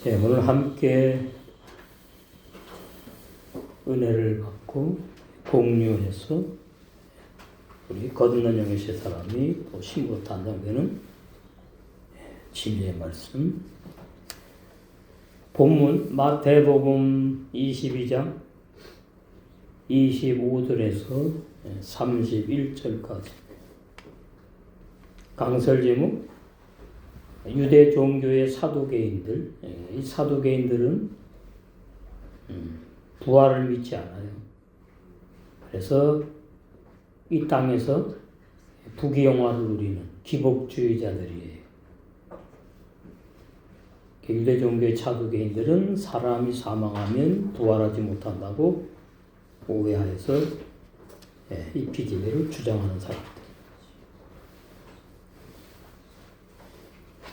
네, 오늘 함께 은혜를 받고 공유해서 우리 거듭난 영의 세 사람이 또 신부로 단장되는 진리의 말씀. 본문 마태복음 22장 25절에서 31절까지. 강설 제목 유대 종교의 사두개인들. 이 사두개인들은 부활을 믿지 않아요. 그래서 이 땅에서 부귀영화를 누리는 기복주의자들이에요. 유대 종교의 사두개인들은 사람이 사망하면 부활하지 못한다고 오해하여서 이 비진리를 주장하는 사람들.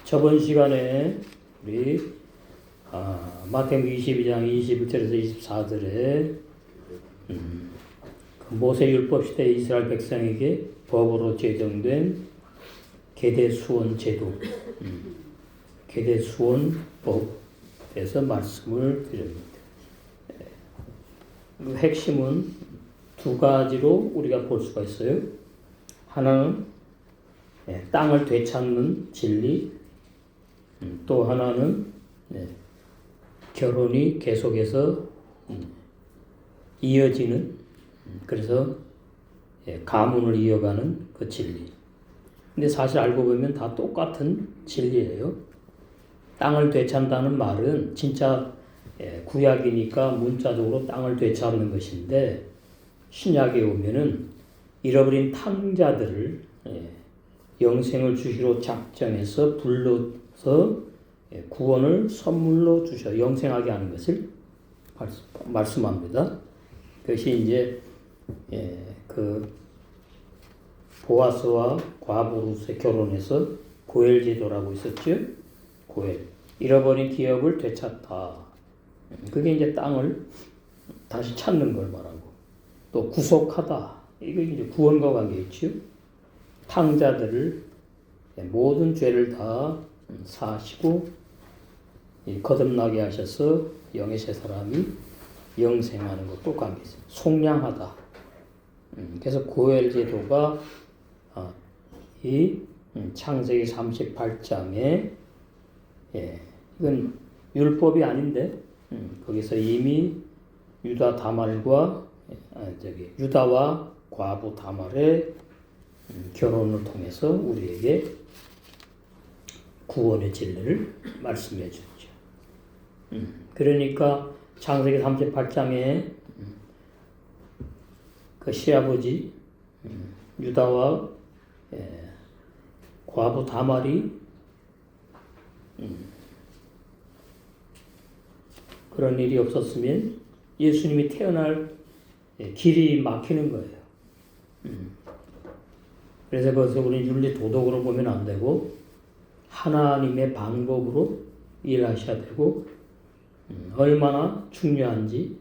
저번 시간에 우리 마태복음 22장 21절에서 24절에 모세율법 시대 이스라엘 백성에게 법으로 제정된 계대수원 제도, 계대수원법에서 말씀을 드립니다. 그 핵심은 두 가지로 우리가 볼 수가 있어요. 하나는 땅을 되찾는 진리, 또 하나는 결혼이 계속해서 이어지는, 그래서 가문을 이어가는 그 진리. 근데 사실 알고 보면 다 똑같은 진리예요. 땅을 되찾는다는 말은 진짜 구약이니까 문자적으로 땅을 되찾는 것인데, 신약에 오면은 잃어버린 탕자들을 영생을 주시러 작정해서 불러서 구원을 선물로 주셔 영생하게 하는 것을 말씀합니다. 그것이 이제 그 보아스와 과부르스의 결혼해서 고엘 제도라고 있었죠. 고엘, 잃어버린 기업을 되찾다. 그게 이제 땅을 다시 찾는 걸 말하고, 또 구속하다. 이거 이제 구원과 관계 있죠. 탕자들을 모든 죄를 다 사하시고 거듭나게 하셔서 영의 세 사람이 영생하는 것도 관계 있어요. 속량하다. 그래서 고엘 제도가 이 창세기 38장에 이건 율법이 아닌데 거기서 이미 유다와 과부 다말의 결혼을 통해서 우리에게 구원의 진리를 말씀해 주죠. 그러니까 창세기 38장에 그 시아버지 유다와 과부 다말이 그런 일이 없었으면 예수님이 태어날 길이 막히는 거예요. 그래서 거기서 우리 윤리 도덕으로 보면 안 되고 하나님의 방법으로 일하셔야 되고, 얼마나 중요한지.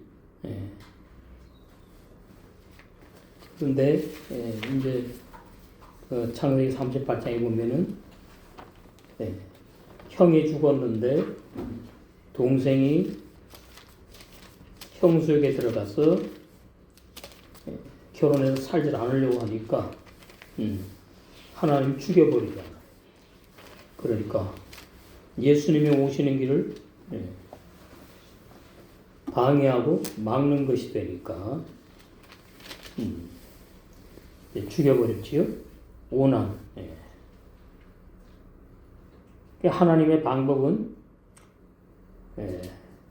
그런데 이제 그 창세기 38장에 보면은 형이 죽었는데 동생이 형수에게 들어가서 결혼해서 살지 않으려고 하니까 하나님 죽여버리잖아. 그러니까 예수님이 오시는 길을 방해하고 막는 것이 되니까 죽여버렸지요. 오난. 하나님의 방법은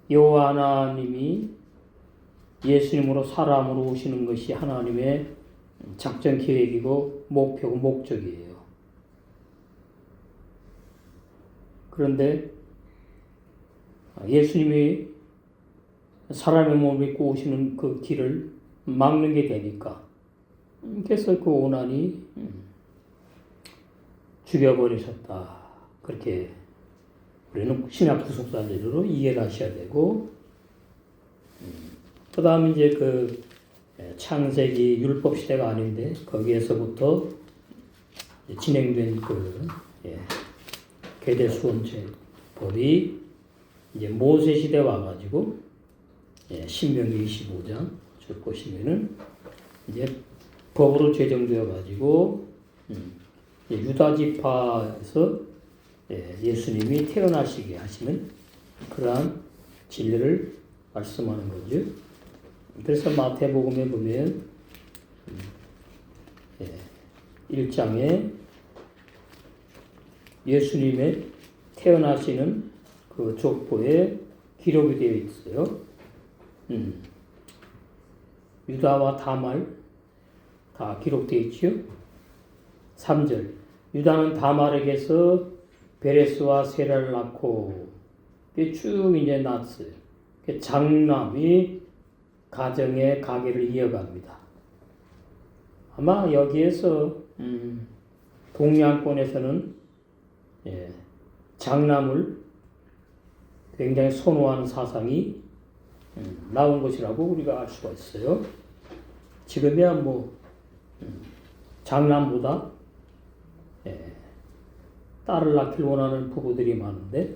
여호와 하나님이 예수님으로 사람으로 오시는 것이 하나님의 작전 계획이고 목표고 목적이에요. 그런데 예수님이 사람의 몸을 입고 오시는 그 길을 막는 게 되니까, 그래서 그 오난이 죽여버리셨다. 그렇게 우리는 신약 구속사제로 이해를 하셔야 되고, 그 다음 이제 그 창세기 율법 시대가 아닌데 거기에서부터 진행된 그 계대수원제법이 이제 모세 시대 와가지고 신명기 25장 쭉 보시면은 이제 법으로 제정되어가지고 유다 지파에서 예수님이 태어나시게 하시는 그러한 진리를 말씀하는 거죠. 그래서 마태복음에 보면 1장에 예수님의 태어나시는 그 족보에 기록이 되어 있어요. 유다와 다말 다 기록되어 있죠. 3절 유다는 다말에게서 베레스와 세라를 낳고 쭉 이제 낳았어요. 장남이 가정의 가계를 이어갑니다. 아마 여기에서 동양권에서는 장남을 굉장히 선호하는 사상이 나온 것이라고 우리가 알 수가 있어요. 지금이야 뭐 장남보다 딸을 낳기를 원하는 부부들이 많은데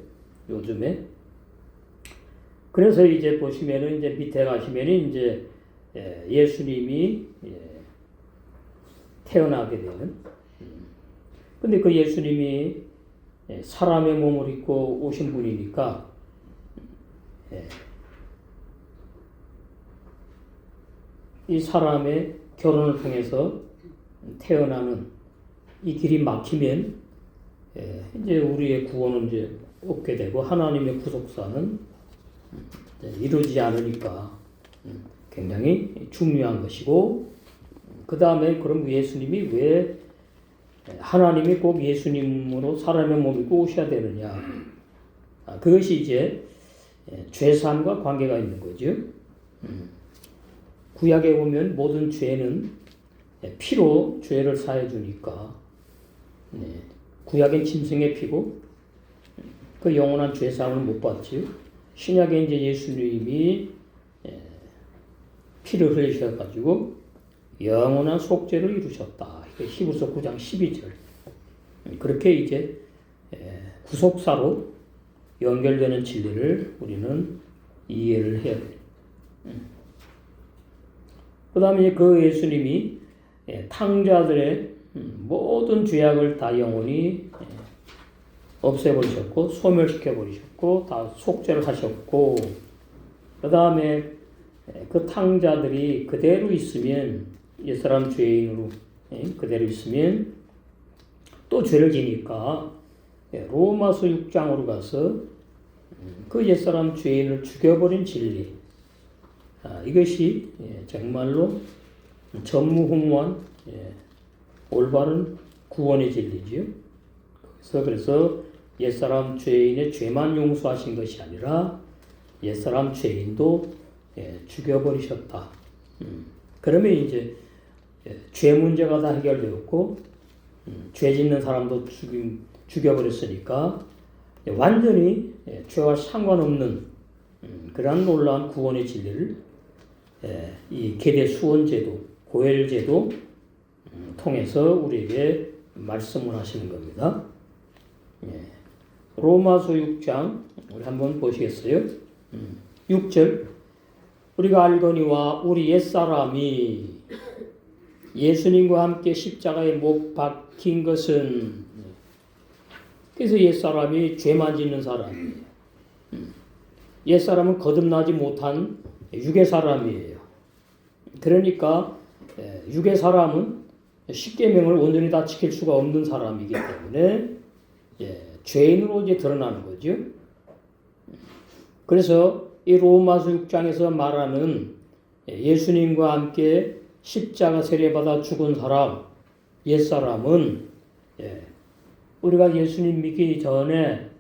요즘에 그래서 이제 보시면은 이제 밑에 가시면은 이제 예수님이 태어나게 되는 근데 그 예수님이 사람의 몸을 입고 오신 분이니까 이 사람의 결혼을 통해서 태어나는 이 길이 막히면 이제 우리의 구원은 이제 없게 되고 하나님의 구속사는 이루어지지 않으니까 굉장히 중요한 것이고 그 다음에 그럼 예수님이 왜 하나님이 꼭 예수님으로 사람의 몸을 입고 오셔야 되느냐 그것이 이제 죄사함과 관계가 있는 거죠. 구약에 보면 모든 죄는 피로 죄를 사해 주니까 구약엔 짐승의 피고 그 영원한 죄사함을 못 받지요. 신약에 이제 예수님이 피를 흘리셔가지고 영원한 속죄를 이루셨다. 히브리서 9장 12절. 그렇게 이제 구속사로 연결되는 진리를 우리는 이해를 해야 돼요. 그 다음에 그 예수님이 탕자들의 모든 죄악을 다 영원히 없애버리셨고 소멸시켜버리셨고 다 속죄를 하셨고 그 다음에 그 탕자들이 그대로 있으면 옛사람 죄인으로 그대로 있으면 또 죄를 지니까 로마서 6장으로 가서 그 옛사람 죄인을 죽여버린 진리 이것이 정말로 전무후무한 올바른 구원의 진리지요. 그래서 옛사람 죄인의 죄만 용서하신 것이 아니라 옛사람 죄인도 죽여버리셨다. 그러면 이제 죄 문제가 다 해결되었고 죄 짓는 사람도 죽여버렸으니까 완전히 죄와 상관없는 그러한 놀라운 구원의 진리를 이 계대 수원제도, 고엘제도 통해서 우리에게 말씀을 하시는 겁니다. 로마서 6장 우리 한번 보시겠어요? 6절 우리가 알거니와 우리 옛사람이 예수님과 함께 십자가에 못 박힌 것은 그래서 옛사람이 죄만 짓는 사람이에요. 옛사람은 거듭나지 못한 육의 사람이에요. 그러니까 육의 사람은 십계명을 온전히 다 지킬 수가 없는 사람이기 때문에 죄인으로 이제 드러나는 거죠. 그래서 이 로마서 6장에서 말하는 예수님과 함께 십자가 세례받아 죽은 사람, 옛사람은 우리가 예수님 믿기 전에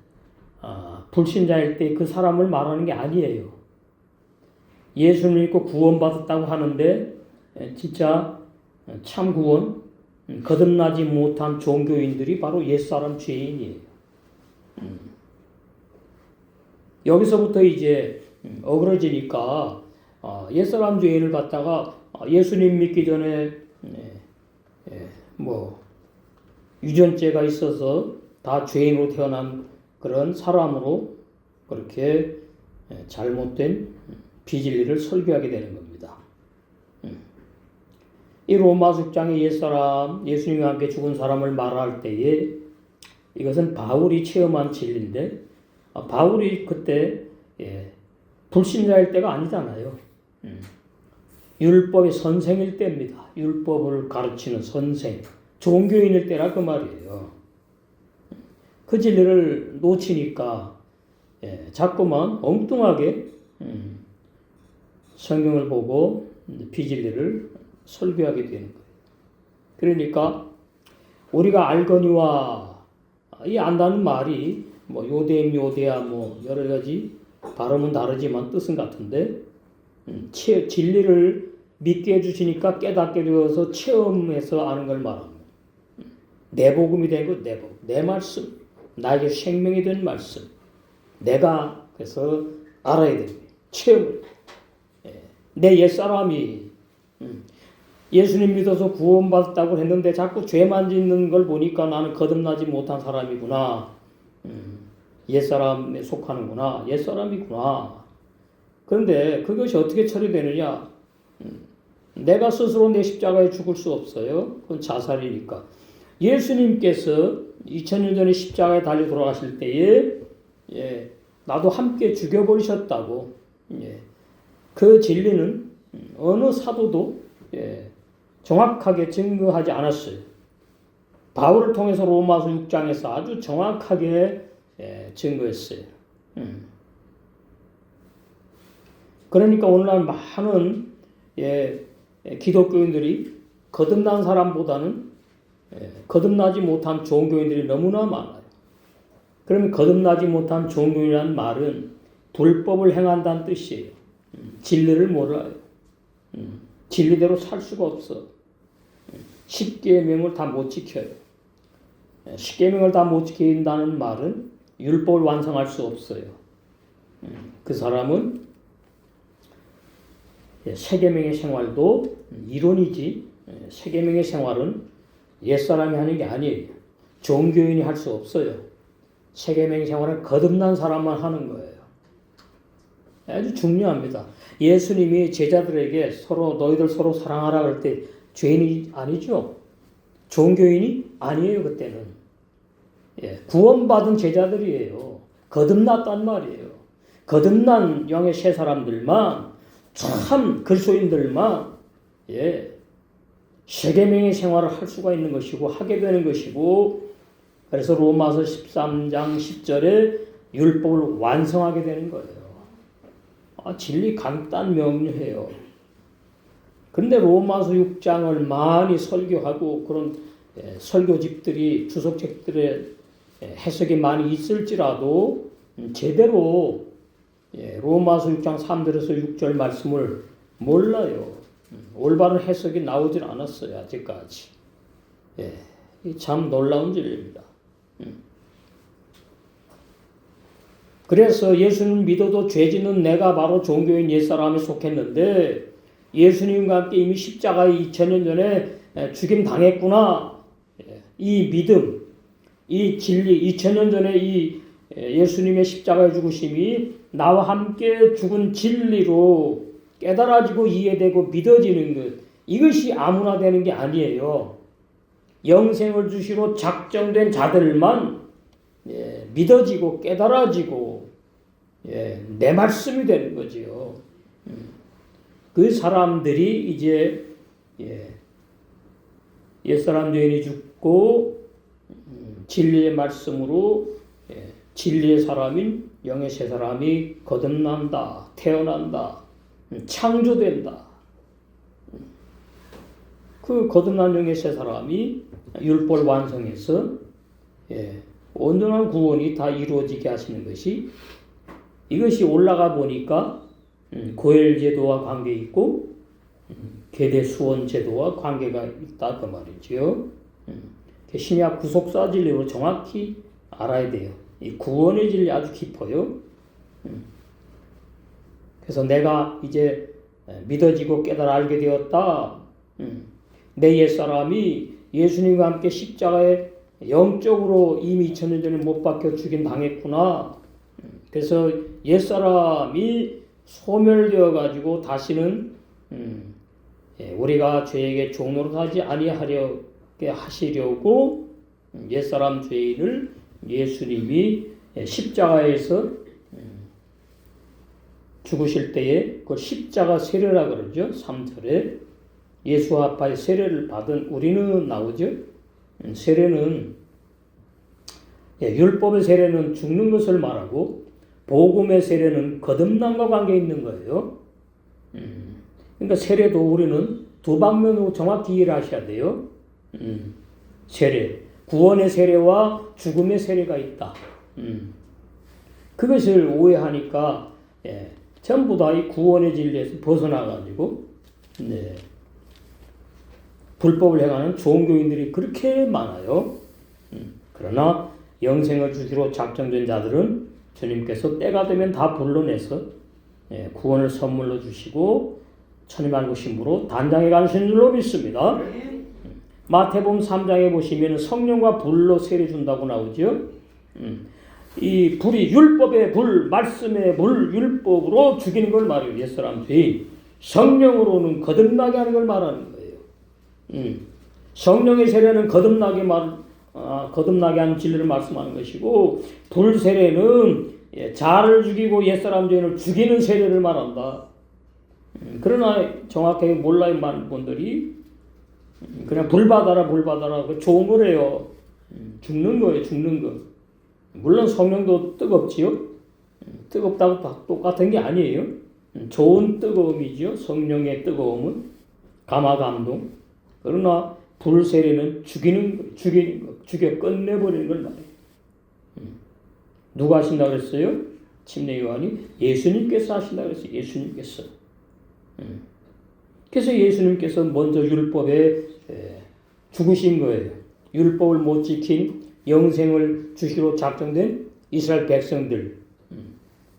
불신자일 때 그 사람을 말하는 게 아니에요. 예수를 믿고 구원받았다고 하는데 진짜 참 구원, 거듭나지 못한 종교인들이 바로 옛사람 죄인이에요. 여기서부터 이제 어그러지니까 옛사람 죄인을 갖다가 예수님 믿기 전에 뭐 유전죄가 있어서 다 죄인으로 태어난 그런 사람으로 그렇게 잘못된 비진리를 설교하게 되는 겁니다. 이 로마서 6장의 옛사람, 예수님과 함께 죽은 사람을 말할 때에 이것은 바울이 체험한 진리인데 바울이 그때 불신자일 때가 아니잖아요. 율법의 선생일 때입니다. 율법을 가르치는 선생, 종교인일 때라 그 말이에요. 그 진리를 놓치니까 자꾸만 엉뚱하게 성경을 보고 비진리를 설교하게 되는 거예요. 그러니까 우리가 알거니와 이 안다는 말이 뭐 요대임 요대야 뭐 여러 가지 발음은 다르지만 뜻은 같은데 진리를 믿게 해주시니까 깨닫게 되어서 체험해서 아는 걸 말합니다. 내 복음이 된 것, 내 복음, 내 말씀, 나에게 생명이 된 말씀, 내가 그래서 알아야 됩니다. 체험을. 내 옛사람이 예수님 믿어서 구원받았다고 했는데 자꾸 죄만 짓는 걸 보니까 나는 거듭나지 못한 사람이구나. 옛사람에 속하는구나. 옛사람이구나. 그런데 그것이 어떻게 처리되느냐? 내가 스스로 내 십자가에 죽을 수 없어요. 그건 자살이니까. 예수님께서 2000년 전에 십자가에 달려 돌아가실 때에 나도 함께 죽여버리셨다고. 그 진리는 어느 사도도 정확하게 증거하지 않았어요. 바울을 통해서 로마서 6장에서 아주 정확하게 증거했어요. 그러니까 오늘날 많은 기독교인들이 거듭난 사람보다는 거듭나지 못한 종교인들이 너무나 많아요. 그러면 거듭나지 못한 종교인이라는 말은 불법을 행한다는 뜻이에요. 진리를 몰라요. 진리대로 살 수가 없어. 십계명을 다 못 지켜요. 십계명을 다 못 지킨다는 말은 율법을 완성할 수 없어요. 그 사람은 세계명의 생활도 이론이지 세계명의 생활은 옛사람이 하는 게 아니에요. 종교인이 할 수 없어요. 세계명의 생활은 거듭난 사람만 하는 거예요. 아주 중요합니다. 예수님이 제자들에게 너희들 서로 사랑하라 그럴 때 죄인이 아니죠. 종교인이 아니에요. 그때는 구원받은 제자들이에요. 거듭났단 말이에요. 거듭난 영의 새 사람들만 참 그리스도인들만 세계명의 생활을 할 수가 있는 것이고 하게 되는 것이고 그래서 로마서 13장 10절에 율법을 완성하게 되는 거예요. 진리 간단 명료해요. 그런데 로마서 6장을 많이 설교하고 그런 설교집들이 주석책들의 해석이 많이 있을지라도 제대로 로마서 6장 3절에서 6절 말씀을 몰라요. 올바른 해석이 나오질 않았어요. 아직까지. 참 놀라운 일입니다. 그래서 예수님 믿어도 죄 짓는 내가 바로 종교인 옛사람에 속했는데 예수님과 함께 이미 십자가에 2000년 전에 죽임 당했구나. 이 믿음, 이 진리, 2000년 전에 이 예수님의 십자가에 죽으심이 나와 함께 죽은 진리로 깨달아지고 이해되고 믿어지는 것, 이것이 아무나 되는 게 아니에요. 영생을 주시러 작정된 자들만 믿어지고 깨달아지고 내 말씀이 되는 거지요. 그 사람들이 이제 옛사람 죄인이 죽고 진리의 말씀으로 진리의 사람인 영의 새 사람이 거듭난다, 태어난다, 창조된다. 그 거듭난 영의 새 사람이 율법을 완성해서 온전한 구원이 다 이루어지게 하시는 것이 이것이 올라가 보니까 고엘 제도와 관계 있고 계대 수원 제도와 관계가 있다 그 말이지요. 신약 구속사 진리로 정확히 알아야 돼요. 이 구원의 진리 아주 깊어요. 그래서 내가 이제 믿어지고 깨달아 알게 되었다. 내 옛사람이 예수님과 함께 십자가에 영적으로 이미 2000년 전에 못 박혀 죽임 당했구나. 그래서 옛사람이 소멸되어 가지고 다시는 우리가 죄에게 종노릇하지 아니하려게 하시려고 옛사람 죄인을 예수님이 십자가에서 죽으실 때에 그 십자가 세례라 그러죠. 3절에 예수 아파의 세례를 받은 우리는 나오죠. 세례는 율법의 세례는 죽는 것을 말하고 복음의 세례는 거듭남과 관계 있는 거예요. 그러니까 세례도 우리는 두 방면으로 정확히 이해를 하셔야 돼요. 세례, 구원의 세례와 죽음의 세례가 있다. 그것을 오해하니까 전부 다 이 구원의 진리에서 벗어나가지고 불법을 행하는 종교인들이 그렇게 많아요. 그러나 영생을 주시로 작정된 자들은 주님께서 때가 되면 다 불러내서 구원을 선물로 주시고 천임 알고 심으로 단장에 가시는 줄로 믿습니다. 마태복음 3장에 보시면 성령과 불로 세례 준다고 나오죠. 이 불이 율법의 불, 말씀의 불, 율법으로 죽이는 걸 말해요. 옛사람 죄인. 성령으로는 거듭나게 하는 걸 말하는 거예요. 성령의 세례는 거듭나게 하는 진리를 말씀하는 것이고, 불 세례는 자를 죽이고 옛사람 죄인을 죽이는 세례를 말한다. 그러나 정확하게 몰라요. 많은 분들이 그냥 불 받아라 그 좋은 거래요. 죽는 거예요. 죽는 거. 물론 성령도 뜨겁지요. 뜨겁다고 똑같은 게 아니에요. 좋은 뜨거움이죠. 성령의 뜨거움은 감화감동. 그러나 불 세례는 죽이는 거, 죽여 끝내버리는 걸 말해요. 누가 하신다고 그랬어요? 침례 요한이 예수님께서 하신다고 그랬어요. 예수님께서. 그래서 예수님께서 먼저 율법에 죽으신 거예요. 율법을 못 지킨 영생을 주시로 작정된 이스라엘 백성들,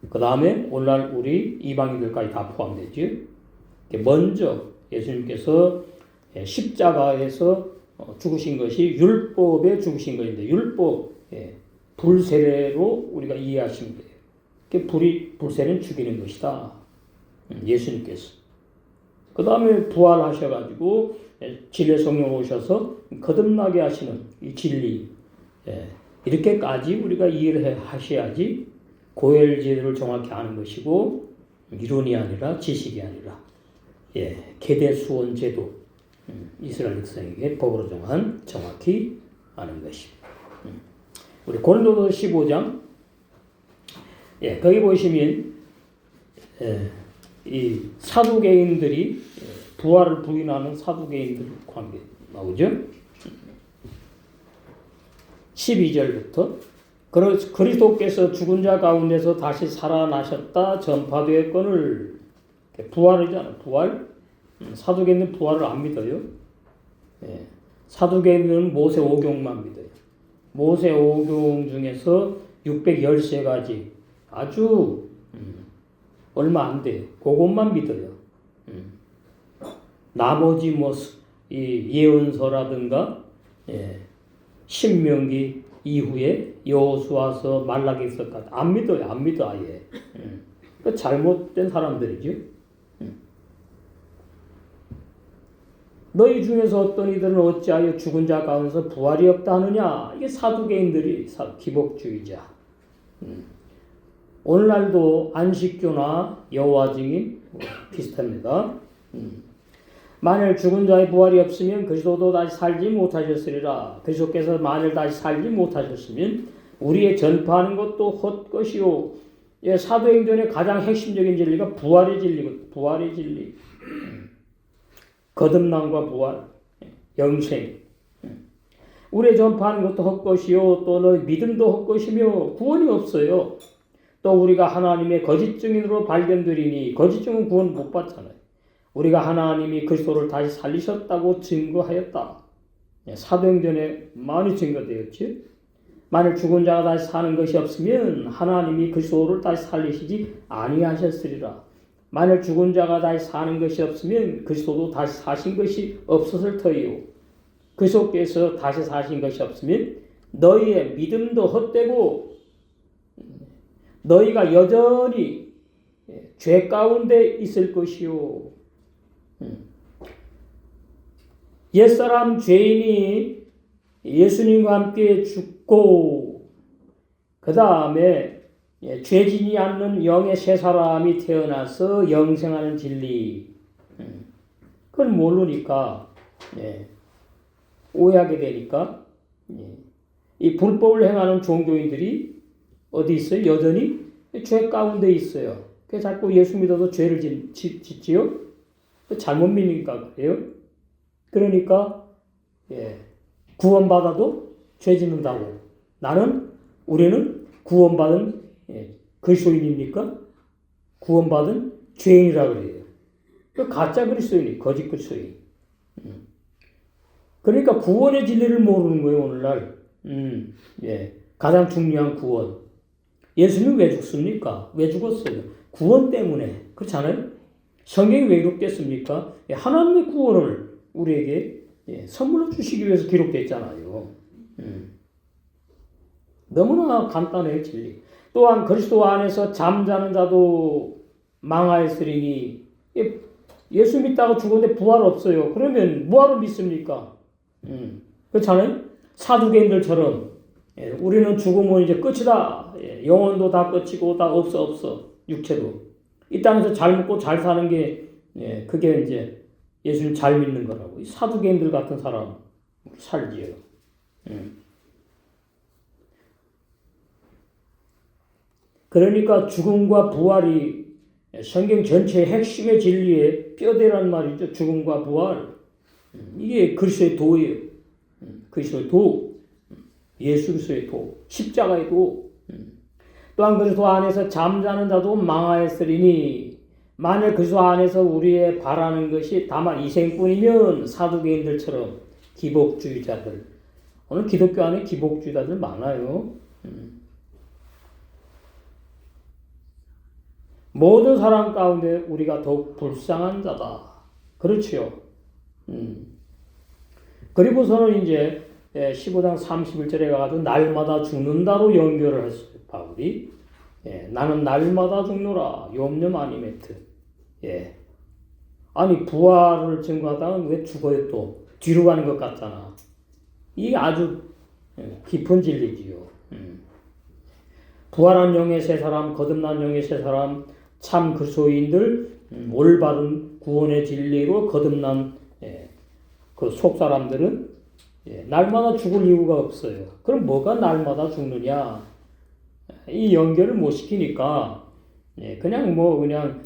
그 다음에 오늘날 우리 이방인들까지 다 포함되죠. 먼저 예수님께서 십자가에서 죽으신 것이 율법에 죽으신 것인데, 율법, 불세례로 우리가 이해하시면 돼요. 불세례는 죽이는 것이다. 예수님께서. 그 다음에 부활하셔가지고 진리의 성령 오셔서 거듭나게 하시는 이 진리, 이렇게까지 우리가 이해를 하셔야지 고혈제도를 정확히 아는 것이고, 이론이 아니라 지식이 아니라 계대수원 제도, 이스라엘 백성에게 법으로 정한 정확히 아는 것입니다. 우리 고린도서 15장 거기 보시면 이 사두개인들이 부활을 부인하는 사두개인들 관계 나오죠. 12절부터 그리스도께서 죽은 자 가운데서 다시 살아나셨다 전파되었거늘, 부활이잖아요. 부활. 사두개인은 부활을 안 믿어요. 사두개인은 모세 오경만 믿어요. 모세 오경 중에서 613가지 아주 얼마 안 돼요. 그것만 믿어요. 나머지 이 예언서라든가 신명기 이후에 여호수아서 말라기서까지 안 믿어요. 안 믿어 아예. 그 잘못된 사람들이죠. 너희 중에서 어떤 이들은 어찌하여 죽은 자 가운데서 부활이 없다 하느냐. 이게 사두개인들이 기복주의자. 오늘날도 안식교나 여호와 증인 비슷합니다. 만일 죽은 자의 부활이 없으면 그리스도도 다시 살지 못하셨으리라. 그리스도께서 만일 다시 살지 못하셨으면 우리의 전파하는 것도 헛것이요. 사도행전의 가장 핵심적인 진리가 부활의 진리거든요. 부활의 진리. 거듭남과 부활, 영생. 우리의 전파하는 것도 헛것이요. 또 너희 믿음도 헛것이며 구원이 없어요. 또 우리가 하나님의 거짓 증인으로 발견되리니, 거짓 증은 구원 못 받잖아요. 우리가 하나님이 그리스도를 다시 살리셨다고 증거하였다. 사도행전에 많이 증거되었지. 만일 죽은 자가 다시 사는 것이 없으면 하나님이 그리스도를 다시 살리시지 아니하셨으리라. 만일 죽은 자가 다시 사는 것이 없으면 그리스도도 다시 사신 것이 없었을 터이요. 그리스도께서 다시 사신 것이 없으면 너희의 믿음도 헛되고 너희가 여전히 죄 가운데 있을 것이요. 옛사람 죄인이 예수님과 함께 죽고 그 다음에 죄지지 않는 영의 새 사람이 태어나서 영생하는 진리, 그걸 모르니까 오해하게 되니까 이 불법을 행하는 종교인들이 어디 있어요? 여전히 죄 가운데 있어요. 그래서 자꾸 예수 믿어도 죄를 짓지요? 잘못 믿으니까 그래요. 그러니까 구원받아도 죄 짓는다고. 우리는 구원받은 그리스도인입니까? 구원받은 죄인이라 그래요. 가짜 그리스도인, 거짓 그리스도인. 그러니까 구원의 진리를 모르는 거예요, 오늘날. 가장 중요한 구원. 예수님 왜 죽습니까? 왜 죽었어요? 구원 때문에. 그렇잖아요? 성경이 왜 기록됐습니까? 하나님의 구원을 우리에게 선물로 주시기 위해서 기록되어 있잖아요. 너무나 간단해요, 진리. 또한 그리스도 안에서 잠자는 자도 망하였으리니, 예수 믿다가 죽었는데 부활 없어요. 그러면 뭐하러 믿습니까? 그렇잖아요? 사두개인들처럼 우리는 죽으면 이제 끝이다. 영혼도 다 끝이고 다 없어. 육체도. 이 땅에서 잘 먹고 잘 사는 게 그게 이제 예수님 잘 믿는 거라고. 사두개인들 같은 사람 살지요. 그러니까 죽음과 부활이 성경 전체의 핵심의 진리의 뼈대란 말이죠. 죽음과 부활. 이게 그리스도의 도예요. 그리스도의 도. 예수 그리스도의 도. 십자가의 도. 또한 그리스도 안에서 잠자는 자도 망하였으리니, 만약 그리스도 안에서 우리의 바라는 것이 다만 이생뿐이면 사두개인들처럼 기복주의자들. 오늘 기독교 안에 기복주의자들 많아요. 모든 사람 가운데 우리가 더욱 불쌍한 자다. 그렇지요. 그리고서는 이제 15장 31절에 가가지고 날마다 죽는다로 연결을 했어요. 바울이. 나는 날마다 죽노라. 염려 많이 매트. 아니 부활을 증거하다가 왜 죽어요 또. 뒤로 가는 것 같잖아. 이게 아주 깊은 진리지요. 부활한 영의 새 사람, 거듭난 영의 새 사람, 참 그리스도인들, 올바른 구원의 진리로 거듭난 그 속사람들은 날마다 죽을 이유가 없어요. 그럼 뭐가 날마다 죽느냐? 이 연결을 못 시키니까 그냥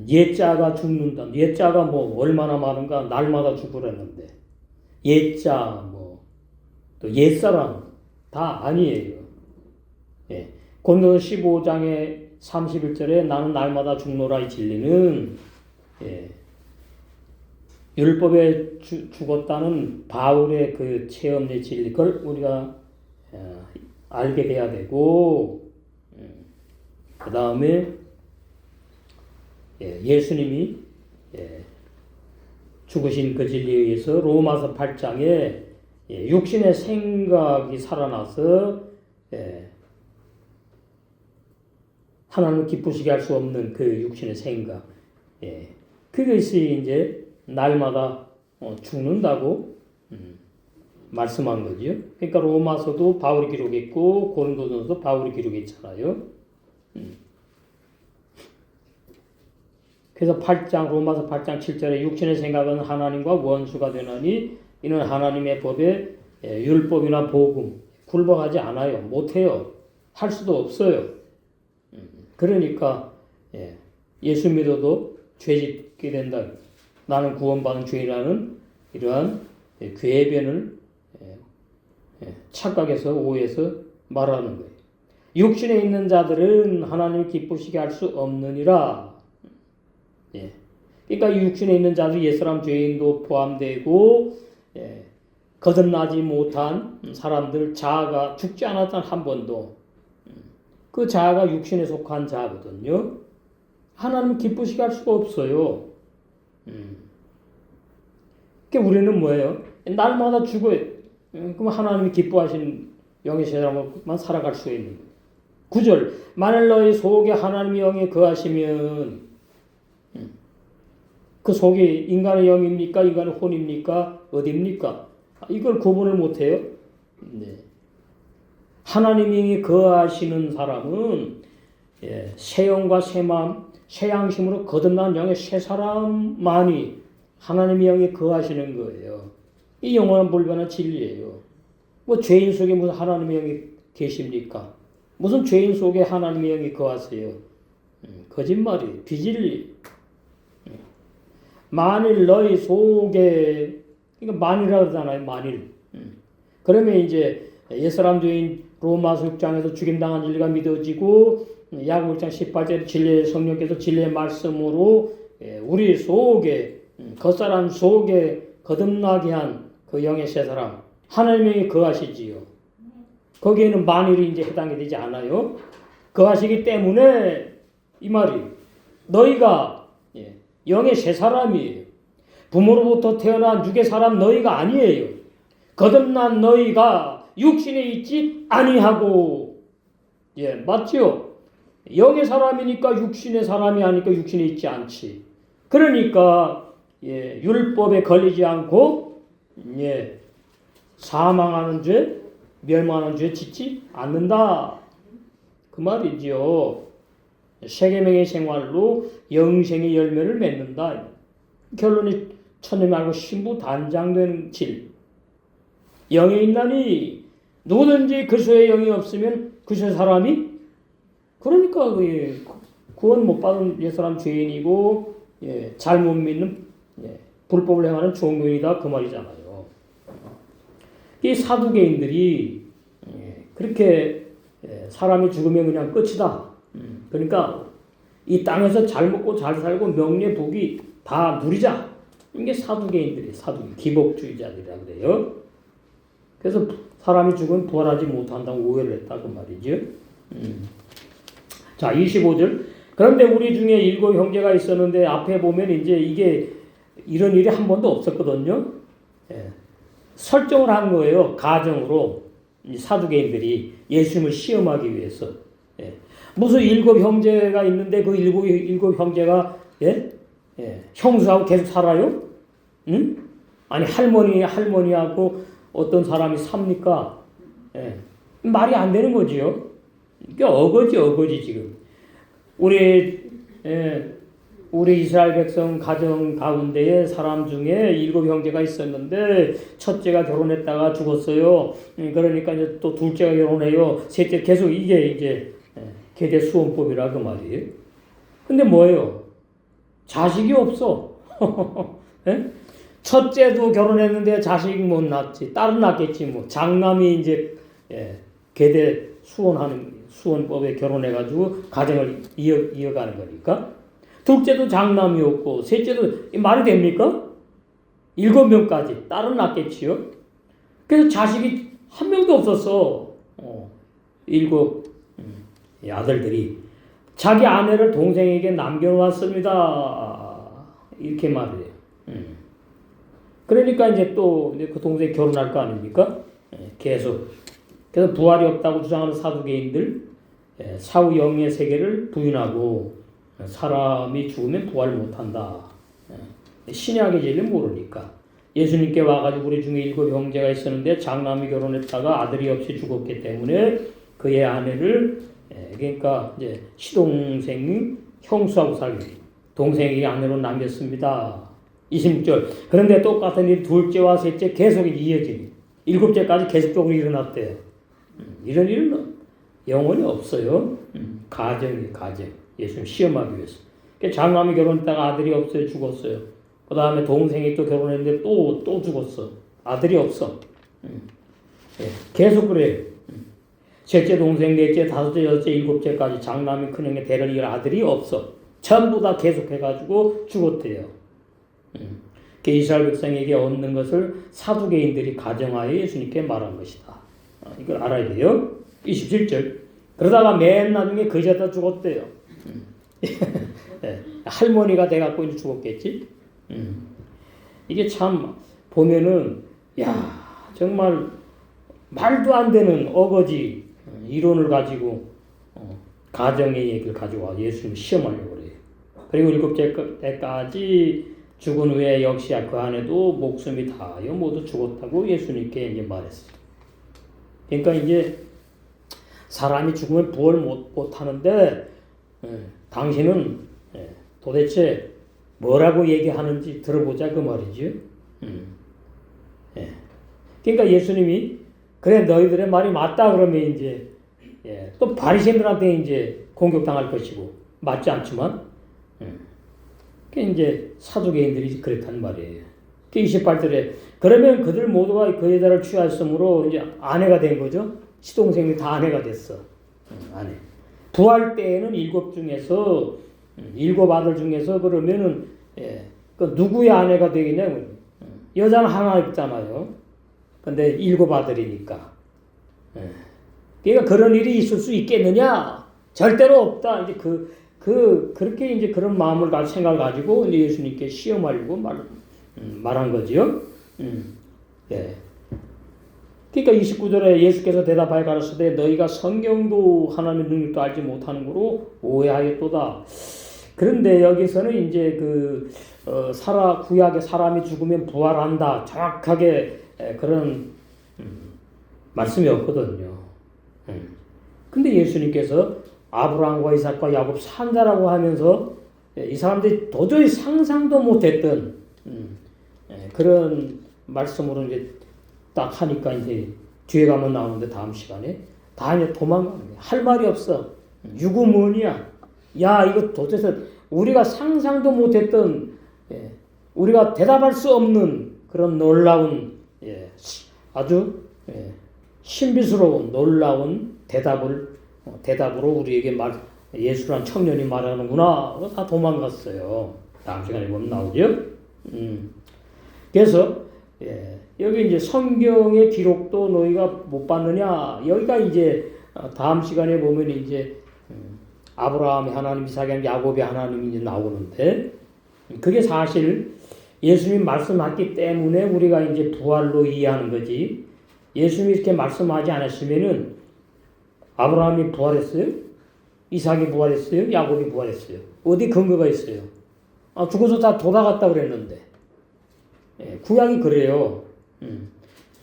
옛자가 죽는다. 옛자가 뭐 얼마나 많은가 날마다 죽으라는데 옛자 또 옛사람 다 아니에요. 고린도서 15장의 31절에 나는 날마다 죽노라 이 진리는 율법에 죽었다는 바울의 그 체험의 진리, 그걸 우리가 알게 돼야 되고, 그 다음에 예수님이 죽으신 그 진리에 의해서 로마서 8장에 육신의 생각이 살아나서 하나님을 기쁘시게 할 수 없는 그 육신의 생각, 그것이 이제 날마다 죽는다고 말씀한 거죠. 그러니까 로마서도 바울이 기록했고 고린도전서도 바울이 기록했잖아요. 그래서 로마서 8장 7절에 육신의 생각은 하나님과 원수가 되나니 이는 하나님의 법에 율법이나 복음 굴복하지 않아요. 못해요. 할 수도 없어요. 그러니까 예수 믿어도 죄 짓게 된다. 나는 구원받은 죄인이라는 이러한 궤변을 착각해서 오해해서 말하는 거예요. 육신에 있는 자들은 하나님을 기쁘시게 할 수 없느니라. 그러니까 육신에 있는 자들 옛사람 죄인도 포함되고 거듭나지 못한 사람들 자아가 죽지 않았던 한 번도 그 자아가 육신에 속한 자거든요. 하나님을 기쁘시게 할 수가 없어요. 그러니까 우리는 뭐예요? 날마다 죽어요. 그럼 하나님이 기뻐하시는 영의 세상만 살아갈 수 있는 거예요. 9절 만일 너희 속에 하나님의 영이 거하시면 그 속이 인간의 영입니까? 인간의 혼입니까? 어디입니까? 이걸 구분을 못해요. 네. 하나님의 영이 거하시는 사람은 새 영과 새 마음, 새 양심으로 거듭난 영의 새 사람만이 하나님의 영이 거하시는 거예요. 이 영원한 불변한 진리예요. 뭐 죄인 속에 무슨 하나님의 영이 계십니까? 무슨 죄인 속에 하나님의 영이 거하세요? 거짓말이, 비진리. 만일 너희 속에, 그러니까 만일이라고 그러잖아요, 만일. 그러면 이제 옛사람 죄인 로마서 6장에서 죽임당한 진리가 믿어지고 야고보 6장 18절 진리의 성령께서 진리의 말씀으로 우리 속에 겉사람 속에 거듭나게 한 그 영의 새 사람 하나님이 거하시지요. 거기에는 만일이 이제 해당이 되지 않아요. 거하시기 때문에 이 말이 너희가 영의 새 사람이에요. 부모로부터 태어난 육의 사람 너희가 아니에요. 거듭난 너희가 육신에 있지 아니하고 맞죠? 영의 사람이니까 육신의 사람이 아니까 육신에 있지 않지. 그러니까 율법에 걸리지 않고 사망하는 죄, 멸망하는 죄 짓지 않는다. 그 말이지요. 세계명의 생활로 영생의 열매를 맺는다. 결론이 천년 말고 신부 단장되는 질. 영에 있나니 누구든지 그리스도의 영이 없으면 그리스도의 사람이 그러니까 구원 못 받은 옛사람 죄인이고 잘못 믿는 불법을 행하는 종교인이다 그 말이잖아요. 이 사두개인들이 그렇게 사람이 죽으면 그냥 끝이다. 그러니까 이 땅에서 잘 먹고 잘 살고 명예 복이 다 누리자. 이게 사두개인들이 기복주의자들이라 그래요. 그래서 사람이 죽으면 부활하지 못한다고 오해를 했다 그 말이죠. 자 25절 그런데 우리 중에 7 형제가 있었는데 앞에 보면 이제 이게 이런 일이 한 번도 없었거든요. 설정을 한 거예요. 가정으로 사두개인들이 예수님을 시험하기 위해서. 무슨 7 형제가 있는데 그 일곱 형제가 형수하고 계속 살아요? 응? 아니 할머니하고 어떤 사람이 삽니까? 말이 안 되는 거지요. 이게 어거지 지금. 우리 이스라엘 백성 가정 가운데에 사람 중에 7 형제가 있었는데 첫째가 결혼했다가 죽었어요. 그러니까 이제 또 둘째가 결혼해요. 셋째 계속 이게 이제 계대 수원법이라 그 말이에요. 근데 뭐예요? 자식이 없어. 첫째도 결혼했는데 자식 못 낳지. 딸은 낳겠지 뭐. 장남이 이제 계대 수원법에 결혼해가지고 가정을 이어가는 거니까. 둘째도 장남이 없고 셋째도 말이 됩니까? 7명까지 딸은 낳겠지요. 그래서 자식이 한 명도 없었어. 7 아들들이 자기 아내를 동생에게 남겨놨습니다. 이렇게 말해요. 그러니까 이제 또 그 동생이 결혼할 거 아닙니까? 계속. 그래서 부활이 없다고 주장하는 사두개인들 사후 영의 세계를 부인하고 사람이 죽으면 부활 못한다. 신약의 진리를 모르니까. 예수님께 와가지고 우리 중에 7 형제가 있었는데 장남이 결혼했다가 아들이 없이 죽었기 때문에 그의 아내를 그러니까 이제 시동생이 형수하고 살기 동생에게 아내로 남겼습니다. 26절 그런데 똑같은 일 둘째와 셋째 계속 이어지니 7째까지 계속적으로 일어났대요. 이런 일은 영원히 없어요. 가정. 예수님 시험하기 위해서. 장남이 결혼했다가 아들이 없어요. 죽었어요. 그 다음에 동생이 또 결혼했는데 또 죽었어. 아들이 없어. 계속 그래요. 셋째 동생, 넷째, 다섯째, 여섯째, 7째까지 장남이 큰형의 대를 이을 아들이 없어. 전부 다 계속해가지고 죽었대요. 이스라엘 백성에게 얻는 것을 사두개인들이 가정하여 예수님께 말한 것이다. 이걸 알아야 돼요. 27절 그러다가 맨 나중에 거지하다 죽었대요. 할머니가 돼갖고 이제 죽었겠지. 이게 참 보면은 정말 말도 안 되는 어거지 이론을 가지고 가정의 얘기를 가져와 예수님 시험하려고 그래요. 그리고 일곱째 때까지 죽은 후에 역시 그 안에도 목숨이 다하여 모두 죽었다고 예수님께 이제 말했어요. 그러니까 이제 사람이 죽으면 부활 못 하는데 당신은 도대체 뭐라고 얘기하는지 들어보자 그 말이죠. 그러니까 예수님이 그래 너희들의 말이 맞다 그러면 이제 또 바리새인들한테 이제 공격당할 것이고 맞지 않지만 그 이제 사두개인들이 그랬단 말이에요. 그 28절에 그러면 그들 모두가 그 여자를 취하였으므로 이제 아내가 된 거죠. 시동생이 다 아내가 됐어. 아내. 부활 때에는 일곱 아들 중에서 그러면은 그 누구의 아내가 되겠냐면 여자는 하나 있잖아요. 근데 일곱 아들이니까. 그러니까 그런 일이 있을 수 있겠느냐? 절대로 없다. 이제 그렇게 이제 그런 마음을 생각을 가지고 이제 예수님께 시험하려고 말한 거지요. 예. 그러니까 29절에 예수께서 대답하여 가라사대 너희가 성경도 하나님의 능력도 알지 못하는 거로 오해하였도다. 그런데 여기서는 이제 구약의 사람이 죽으면 부활한다. 정확하게 그런 말씀이 없거든요. 근데 예수님께서 아브라함과 이삭과 야곱 산자라고 하면서 이 사람들이 도저히 상상도 못했던 그런 말씀으로 이제 딱 하니까 이제 뒤에 가면 나오는데 다음 시간에 다 이제 도망가는 거야. 할 말이 없어. 유구무원이야. 야 이거 도대체 우리가 상상도 못했던 우리가 대답할 수 없는 그런 놀라운 아주 신비스러운 놀라운 대답으로 우리에게 예수란 청년이 말하는구나. 다 도망갔어요. 다음 시간에 보면 나오죠. 그래서 여기 이제 성경의 기록도 너희가 못 봤느냐. 여기가 이제 다음 시간에 보면 이제 아브라함의 하나님, 이삭의 하나님, 야곱의 하나님이 이제 나오는데 그게 사실 예수님이 말씀하기 때문에 우리가 이제 부활로 이해하는 거지. 예수님이 이렇게 말씀하지 않았으면은 아브라함이 부활했어요? 이삭이 부활했어요? 야곱이 부활했어요? 어디 근거가 있어요? 죽어서 다 돌아갔다 그랬는데. 구약이 그래요.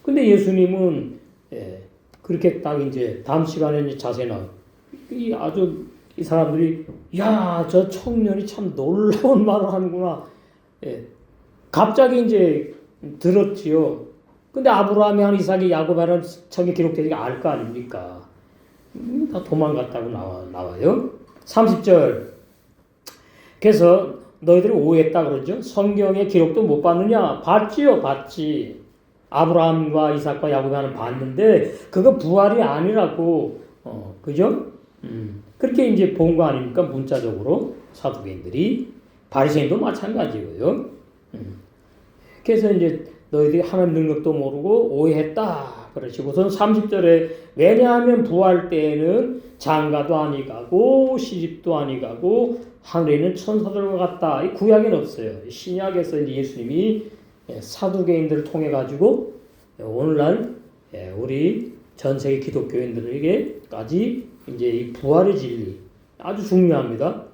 근데 예수님은 그렇게 딱 이제 다음 시간에 이제 자세히 나와요. 이 사람들이 야, 저 청년이 참 놀라운 말을 하는구나. 갑자기 이제 들었지요. 근데 아브라함이 한 이삭이 야곱이 하는 성경에 기록되니까 알 거 아닙니까? 다 도망갔다고 나와요. 30절. 그래서 너희들이 오해했다 그러죠. 성경의 기록도 못 봤느냐? 봤지요, 봤지. 아브라함과 이삭과 야곱이 하는 봤는데 그거 부활이 아니라고, 그죠? 그렇게 이제 본 거 아닙니까? 문자적으로 사두개인들이 바리새인도 마찬가지고요. 그래서 이제 너희들이 하나님 능력도 모르고 오해했다. 그러시고선 30절에 왜냐하면 부활 때에는 장가도 아니 가고 시집도 아니 가고 하늘에 있는 천사들과 같다. 이 구약에는 없어요. 신약에서 이제 예수님이 사두개인들을 통해 가지고 오늘날 우리 전 세계 기독교인들에게까지 이제 이 부활의 진리 아주 중요합니다.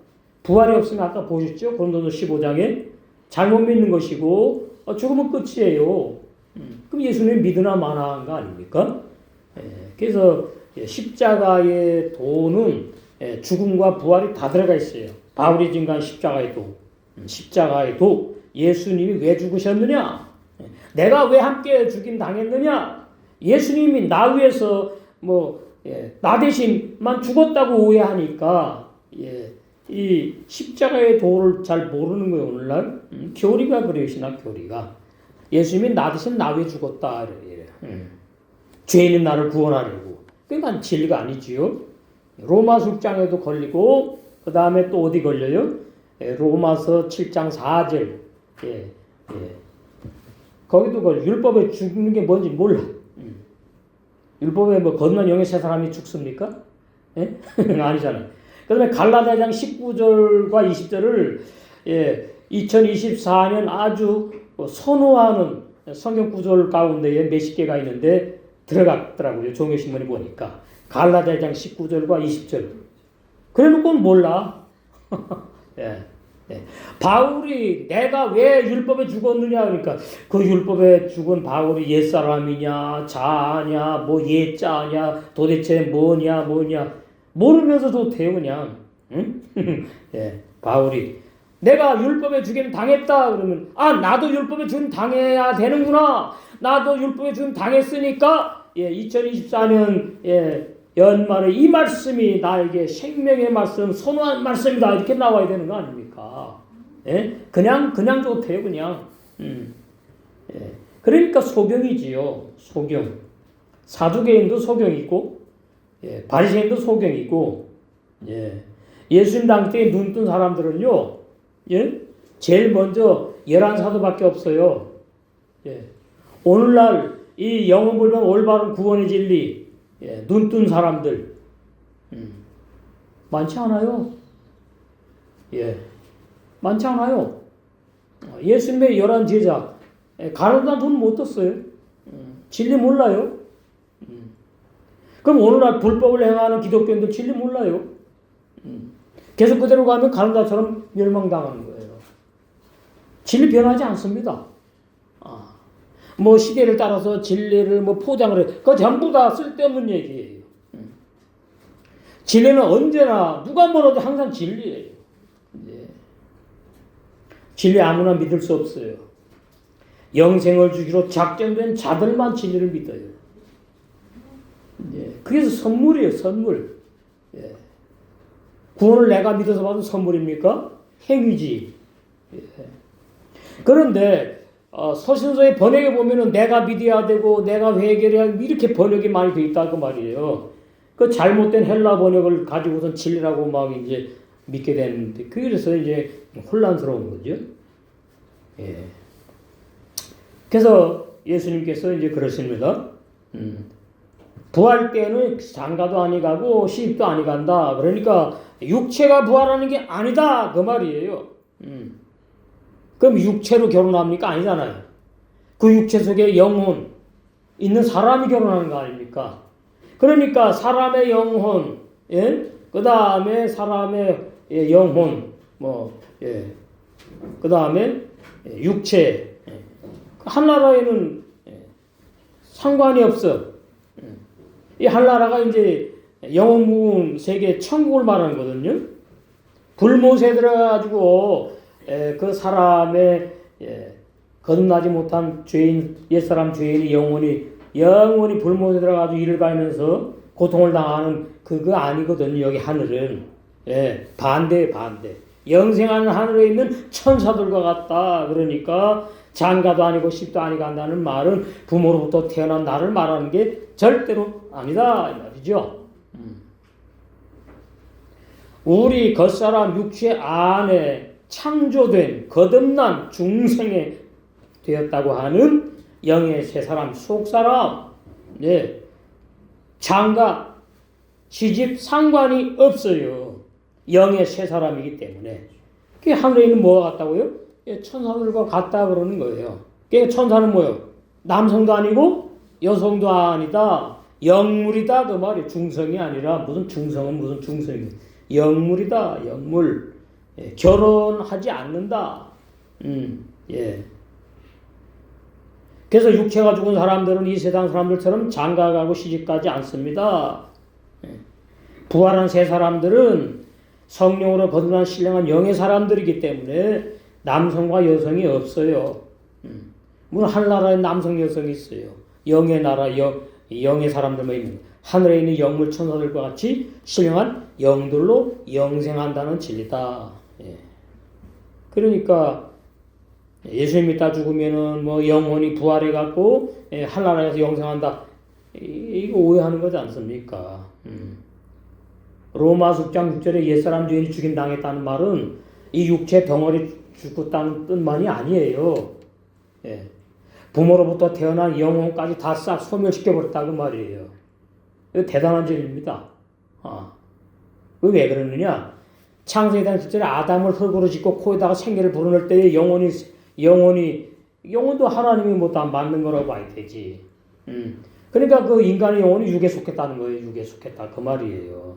부활이 없으면 아까 보셨죠? 고린도서 15장에 잘못 믿는 것이고 죽으면 끝이에요. 그럼 예수님 믿으나 마나한 거 아닙니까? 그래서 십자가의 도는 죽음과 부활이 다 들어가 있어요. 바울이 증거한 십자가의 도. 십자가의 도. 예수님이 왜 죽으셨느냐? 내가 왜 함께 죽임 당했느냐? 예수님이 나 위해서 나 대신만 죽었다고 오해하니까 이 십자가의 도를 잘 모르는 거예요. 오늘날 교리가 그래요. 신학 교리가 예수님이 나 대신 나 위해 죽었다 이래요. 죄인인 나를 구원하려고. 그러니까 진리가 아니지요. 로마서 6장에도 걸리고 그 다음에 또 어디 걸려요? 로마서 7장 4절. 거기도 율법에 죽는 게 뭔지 몰라. 율법에 걷는 영에 세 사람이 죽습니까? 아니잖아요. 그 다음에 갈라디아장 19절과 20절을 2024년 아주 선호하는 성경 구절 가운데에 몇십 개가 있는데 들어갔더라고요. 종교신문에 보니까. 갈라디아장 19절과 20절. 그래놓고는 몰라. 예. 예. 바울이 내가 왜 율법에 죽었느냐 그러니까 그 율법에 죽은 바울이 옛사람이냐 자아냐 뭐 옛자냐 도대체 뭐냐 모르면서 좋대요 그냥. 응? 예. 바울이 내가 율법에 죽임 당했다 그러면 나도 율법에 죽임 당해야 되는구나. 나도 율법에 죽임 당했으니까 2024년 연말에 이 말씀이 나에게 생명의 말씀, 선한 말씀이다 이렇게 나와야 되는 거 아닙니까? 예? 그냥 좋대요 그냥. 예. 그러니까 소경이지요. 소경. 사두개인도 소경이고, 바리새인도 소경이고, 예수님 당시에 눈 뜬 사람들은요, 제일 먼저 11사도밖에 없어요. 오늘날 이 영혼불명 올바른 구원의 진리, 눈 뜬 사람들 많지 않아요. 많지 않아요. 예수님의 11제자 가늠한 돈 못 떴어요. 진리 몰라요. 그럼 오늘날 불법을 행하는 기독교인들 진리 몰라요. 계속 그대로 가면 가늠자처럼 멸망당하는 거예요. 진리 변하지 않습니다. 뭐 시대를 따라서 진리를 뭐 포장을 해. 그거 전부 다 쓸데없는 얘기예요. 진리는 언제나 누가 뭐라도 항상 진리예요. 진리 아무나 믿을 수 없어요. 영생을 주기로 작정된 자들만 진리를 믿어요. 그래서 선물이에요, 선물. 구원을 내가 믿어서 받은 선물입니까? 행위지. 그런데 서신서의 번역에 보면은 내가 믿어야 되고 내가 회개해야 이렇게 번역이 많이 돼 있다고 말이에요. 그 잘못된 헬라 번역을 가지고선 진리라고 막 이제 믿게 되는데 그래서 이제 혼란스러운 거죠. 그래서 예수님께서 이제 그러십니다. 부활 때는 장가도 아니 가고 시집도 아니 간다. 그러니까 육체가 부활하는 게 아니다 그 말이에요. 그럼 육체로 결혼합니까? 아니잖아요. 그 육체 속에 영혼 있는 사람이 결혼하는 거 아닙니까? 그러니까 사람의 영혼, 그 다음에 사람의 영혼, 그 다음에 육체. 한 나라에는 상관이 없어. 이 한 나라가 이제 영혼 부분 세계 천국을 말하는 거거든요. 불못에 들어가지고 그 사람의 거듭나지 못한 죄인, 옛사람 죄인의 영원히 불못에 들어가지고 이를 갈면서 고통을 당하는 그거 아니거든요. 여기 하늘은. 반대. 영생하는 하늘에 있는 천사들과 같다. 그러니까 장가도 아니고 십도 아니 간다는 말은 부모로부터 태어난 나를 말하는 게 절대로 아니다. 이 말이죠. 우리 겉사람 육체 안에 창조된 거듭난 중생에 되었다고 하는 영의 새 사람, 속 사람, 장가, 시집 상관이 없어요. 영의 새 사람이기 때문에. 그게 하늘에 있는 뭐가 같다고요? 천사들과 같다 그러는 거예요. 그게 천사는 뭐예요? 남성도 아니고 여성도 아니다. 영물이다 그 말이에요. 중성이 아니라 무슨 중성은 무슨 중성이. 영물이다. 영물. 결혼하지 않는다. 그래서 육체가 죽은 사람들은 이 세상 사람들처럼 장가가고 시집가지 않습니다. 부활한 새 사람들은 성령으로 거듭난 신령한 영의 사람들이기 때문에 남성과 여성이 없어요. 물론 한 나라에 남성 여성이 있어요. 영의 나라 영의 사람들만 있는 하늘에 있는 영물 천사들과 같이 신령한 영들로 영생한다는 진리다. 그러니까 예수님 믿다 죽으면은 뭐 영혼이 부활해 갖고 하늘나라에서 영생한다. 이거 오해하는 거지 않습니까? 로마 10장 6절에 옛사람 죄인이 죽임 당했다는 말은 이 육체 덩어리 죽었다는 뜻만이 아니에요. 부모로부터 태어난 영혼까지 다 싹 소멸시켜버렸다고 말이에요. 이거 대단한 죄입니다. 왜 그러느냐? 창세기 10절에 아담을 흙으로 짓고 코에다가 생기를 불어넣을 때에 영혼도 하나님이 뭐 다 만든 거라고 봐야 되지. 그러니까 그 인간의 영혼이 육에 속했다는 거예요. 육에 속했다 그 말이에요.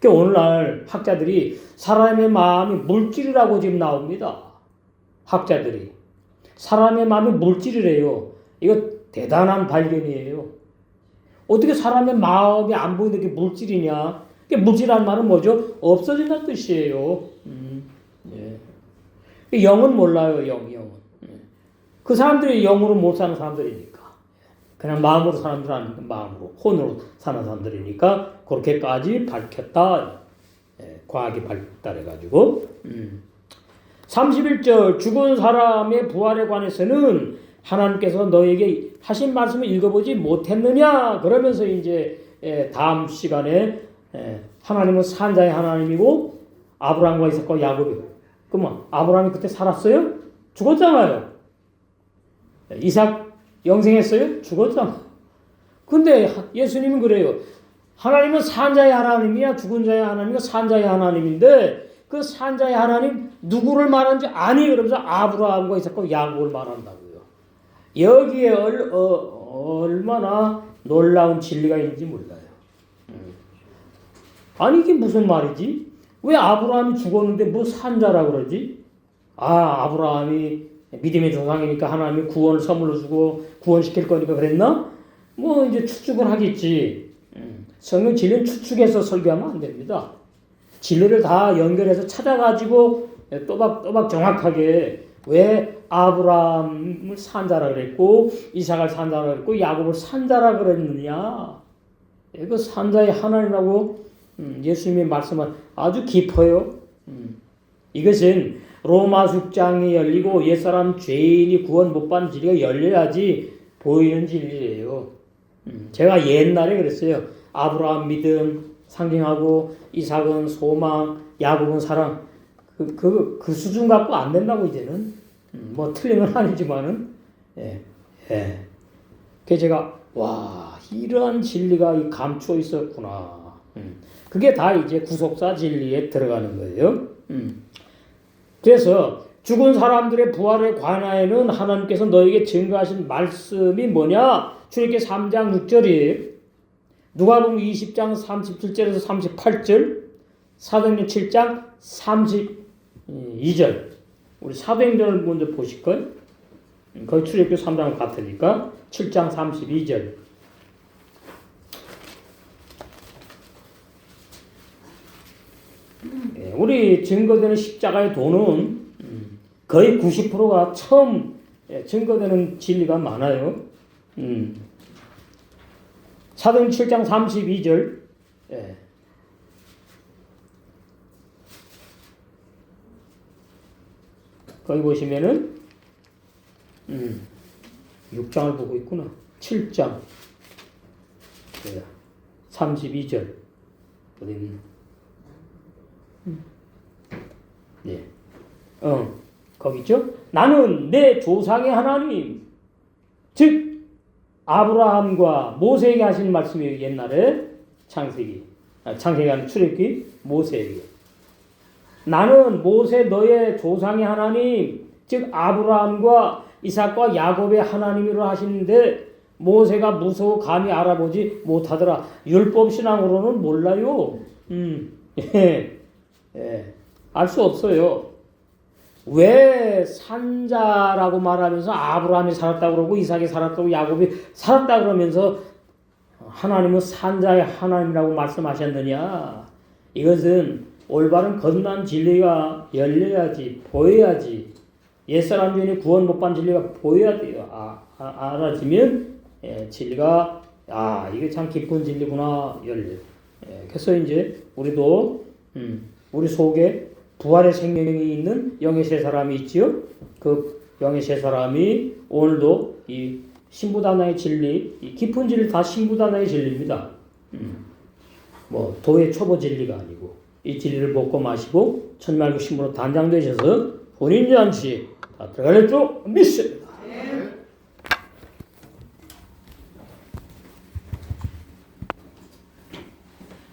그러니까 오늘날 학자들이 사람의 마음이 물질이라고 지금 나옵니다. 학자들이. 사람의 마음이 물질이래요. 이거 대단한 발견이에요. 어떻게 사람의 마음이 안 보이는 게 물질이냐? 물질이라는 말은 뭐죠? 없어진다는 뜻이에요. 예. 영은 몰라요, 영은. 그 사람들이 영으로 못 사는 사람들이니까. 그냥 마음으로 사는 사람들 아니까, 마음으로, 혼으로 사는 사람들이니까, 그렇게까지 밝혔다. 예, 과학이 발달해가지고. 31절, 죽은 사람의 부활에 관해서는 하나님께서 너에게 하신 말씀을 읽어보지 못했느냐? 그러면서 이제, 다음 시간에, 하나님은 산자의 하나님이고, 아브라함과 이삭과 야곱이고. 그러면, 아브라함이 그때 살았어요? 죽었잖아요. 이삭 영생했어요? 죽었잖아. 근데 예수님은 그래요. 하나님은 산자의 하나님이야, 죽은 자의 하나님이야, 산자의 하나님인데 그 산자의 하나님 누구를 말하는지 아니 그러면서 아브라함과 이삭과 야곱을 말한다고요. 여기에 얼마나 놀라운 진리가 있는지 몰라요. 아니 이게 무슨 말이지? 왜 아브라함이 죽었는데 뭐 산자라고 그러지? 아브라함이 믿음의 조상이니까 하나님이 구원을 선물로 주고 구원시킬 거니까 그랬나? 뭐 이제 추측을 하겠지. 성경 진리는 추측해서 설교하면 안 됩니다. 진리를 다 연결해서 찾아가지고 또박 정확하게 왜 아브라함을 산자라 그랬고 이삭을 산자라 그랬고 야곱을 산자라 그랬느냐? 이거 산자의 하나님이라고 예수님이 말씀한 아주 깊어요. 이것은 로마 숙장이 열리고 옛사람 죄인이 구원 못 받는 진리가 열려야지 보이는 진리예요. 제가 옛날에 그랬어요. 아브라함 믿음 상징하고 이삭은 소망, 야곱은 사랑. 그 수준 갖고 안 된다고 이제는. 뭐 틀린 건 아니지만은 그래서 제가 이러한 진리가 감추어 있었구나. 그게 다 이제 구속사 진리에 들어가는 거예요. 그래서 죽은 사람들의 부활에 관하여는 하나님께서 너에게 증거하신 말씀이 뭐냐? 출애굽기 3장 6절이에요. 누가복음 20장 37절에서 38절, 사도행전 7장 32절. 우리 사도행전을 먼저 보실까요? 거기 출애굽기 3장 같으니까 7장 32절. 우리 증거되는 십자가의 도는 거의 90%가 처음 증거되는 진리가 많아요. 사도행전 7장 32절. 거기 보시면은 6장을 보고 있구나. 7장 32절. 어디 있나? 거기 있죠? 나는 내 조상의 하나님, 즉 아브라함과 모세에게 하신 말씀이에요. 옛날에 창세기가 아니라 출애굽기 모세에게. 나는 모세 너의 조상의 하나님, 즉 아브라함과 이삭과 야곱의 하나님이라 하시는데 모세가 무서워 감히 알아보지 못하더라. 율법신앙으로는 몰라요. 알 수 없어요. 왜 산자라고 말하면서 아브라함이 살았다고 그러고 이삭이 살았다고 야곱이 살았다고 그러면서 하나님은 산자의 하나님이라고 말씀하셨느냐? 이것은 올바른 거듭난 진리가 열려야지, 보여야지. 옛사람 중에 구원 못 받은 진리가 보여야 돼요. 알아지면 진리가 이게 참 깊은 진리구나 열려요. 그래서 이제 우리도 우리 속에 부활의 생명이 있는 영의 세 사람이 있지요. 그 영의 세 사람이 오늘도 이 신부단하의 진리, 이 깊은 진리 다 신부단하의 진리입니다. 뭐 도의 초보 진리가 아니고 이 진리를 먹고 마시고 천말구 신부로 단장되셔서 본인 잔치 다 들어가겠죠? 믿으세요.